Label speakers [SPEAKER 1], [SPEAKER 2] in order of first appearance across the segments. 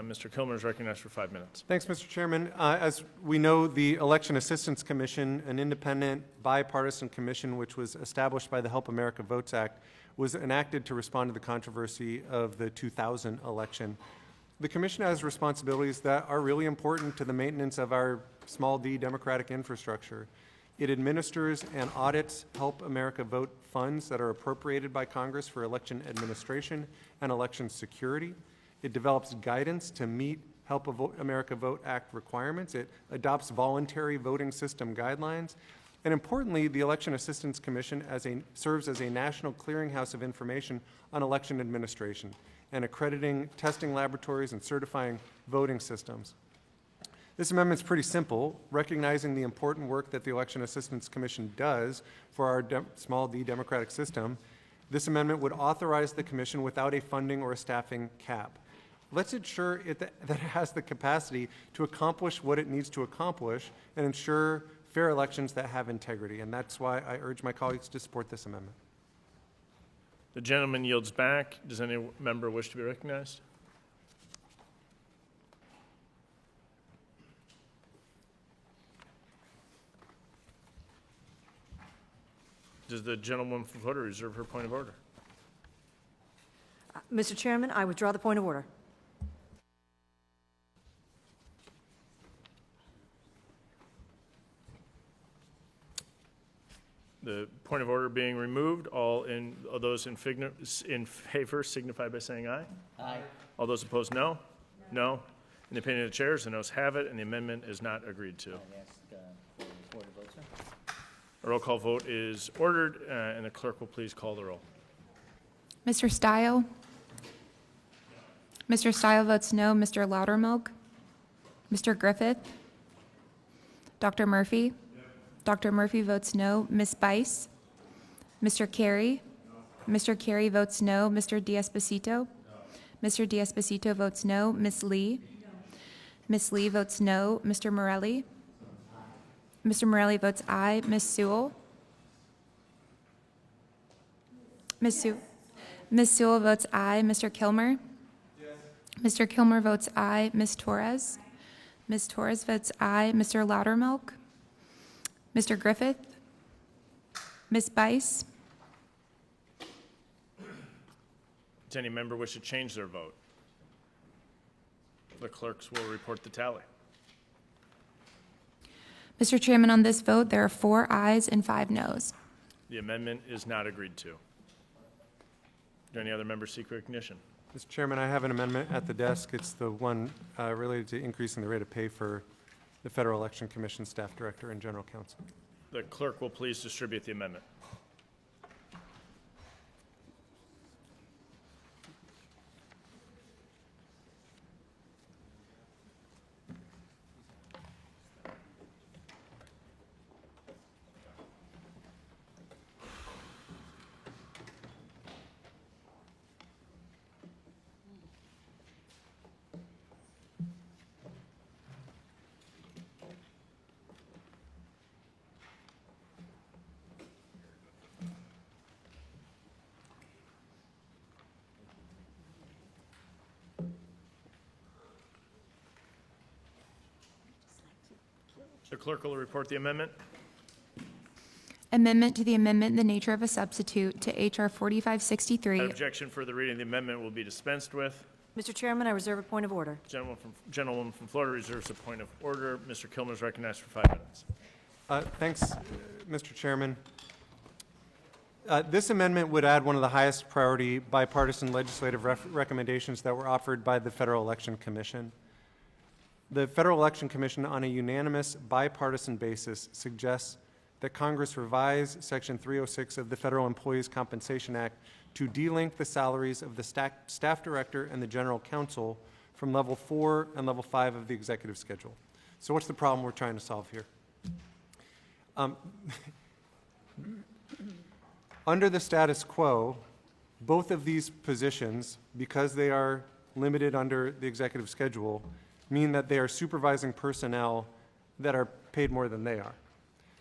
[SPEAKER 1] Mr. Kilmer is recognized for 5 minutes.
[SPEAKER 2] Thanks, Mr. Chairman. As we know, the Election Assistance Commission, an independent, bipartisan commission which was established by the Help America Votes Act, was enacted to respond to the controversy of the 2000 election. The commission has responsibilities that are really important to the maintenance of our small d democratic infrastructure. It administers and audits Help America Vote funds that are appropriated by Congress for election administration and election security. It develops guidance to meet Help America Vote Act requirements. It adopts voluntary voting system guidelines. And importantly, the Election Assistance Commission serves as a national clearinghouse of information on election administration and accrediting testing laboratories and certifying voting systems. This amendment is pretty simple, recognizing the important work that the Election Assistance Commission does for our small d democratic system. This amendment would authorize the commission without a funding or a staffing cap. Let's ensure that it has the capacity to accomplish what it needs to accomplish and ensure fair elections that have integrity. And that's why I urge my colleagues to support this amendment.
[SPEAKER 1] The gentleman yields back. Does any member wish to be recognized? Does the gentlewoman from Florida reserve her point of order?
[SPEAKER 3] Mr. Chairman, I withdraw the point of order.
[SPEAKER 1] The point of order being removed, all those in favor signify by saying aye.
[SPEAKER 4] Aye.
[SPEAKER 1] All those opposed, no. No. In the opinion of the chairs, the noes have it, and the amendment is not agreed to. A roll call vote is ordered, and the clerk will please call the roll.
[SPEAKER 5] Mr. Stile? Mr. Stile votes no. Mr. Loudermilk? Mr. Griffith? Dr. Murphy? Dr. Murphy votes no. Ms. Bice? Mr. Carey? Mr. Carey votes no. Mr. D'Esposito? Mr. D'Esposito votes no. Ms. Lee? Ms. Lee votes no. Mr. Morelli? Mr. Morelli votes aye. Ms. Sewell? Ms. Sewell votes aye. Mr. Kilmer? Mr. Kilmer votes aye. Ms. Torres? Ms. Torres votes aye. Mr. Loudermilk? Mr. Griffith? Ms. Bice?
[SPEAKER 1] Does any member wish to change their vote? The clerks will report the tally.
[SPEAKER 5] Mr. Chairman, on this vote, there are 4 ayes and 5 noes.
[SPEAKER 1] The amendment is not agreed to. Do any other members seek recognition?
[SPEAKER 2] Mr. Chairman, I have an amendment at the desk. It's the one related to increasing the rate of pay for the Federal Election Commission Staff Director and General Counsel.
[SPEAKER 1] The clerk will please distribute the amendment. The clerk will report the amendment.
[SPEAKER 5] Amendment to the amendment in the nature of a substitute to H.R. 4563.
[SPEAKER 1] Objection for the reading of the amendment will be dispensed with.
[SPEAKER 3] Mr. Chairman, I reserve a point of order.
[SPEAKER 1] Gentlewoman from Florida reserves a point of order. Mr. Kilmer is recognized for 5 minutes.
[SPEAKER 2] Thanks, Mr. Chairman. This amendment would add one of the highest priority bipartisan legislative recommendations that were offered by the Federal Election Commission. The Federal Election Commission, on a unanimous bipartisan basis, suggests that Congress revise Section 306 of the Federal Employees Compensation Act to delink the salaries of the staff director and the general counsel from level 4 and level 5 of the executive schedule. So what's the problem we're trying to solve here? Under the status quo, both of these positions, because they are limited under the executive schedule, mean that they are supervising personnel that are paid more than they are.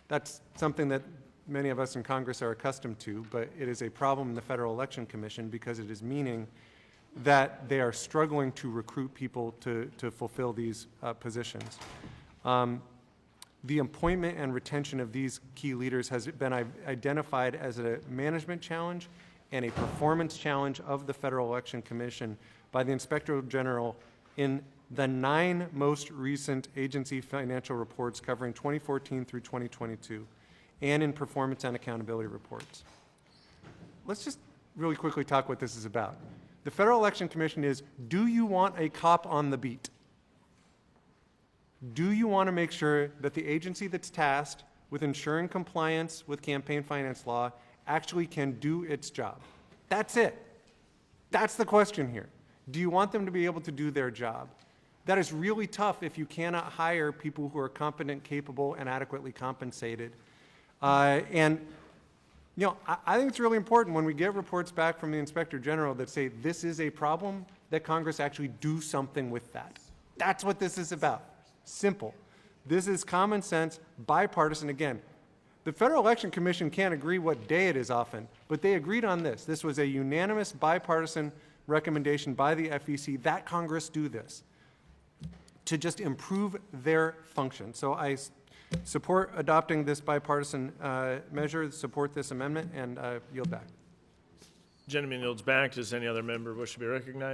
[SPEAKER 2] That's something that many of us in Congress are accustomed to, but it is a problem in the Federal Election Commission because it is meaning that they are struggling to recruit people to fulfill these positions. The appointment and retention of these key leaders has been identified as a management challenge and a performance challenge of the Federal Election Commission by the Inspector General in the 9 most recent agency financial reports covering 2014 through 2022, and in performance and accountability reports. Let's just really quickly talk what this is about. The Federal Election Commission is, do you want a cop on the beat? Do you want to make sure that the agency that's tasked with ensuring compliance with campaign finance law actually can do its job? That's it. That's the question here. Do you want them to be able to do their job? That is really tough if you cannot hire people who are competent, capable, and adequately compensated. And you know, I think it's really important when we get reports back from the Inspector General that say this is a problem, that Congress actually do something with that. That's what this is about. Simple. This is common sense, bipartisan. Again, the Federal Election Commission can't agree what day it is often, but they agreed on this. This was a unanimous bipartisan recommendation by the FEC that Congress do this to just improve their function. So I support adopting this bipartisan measure, support this amendment, and yield back.
[SPEAKER 1] Gentleman yields back. Does any other member wish to be recognized?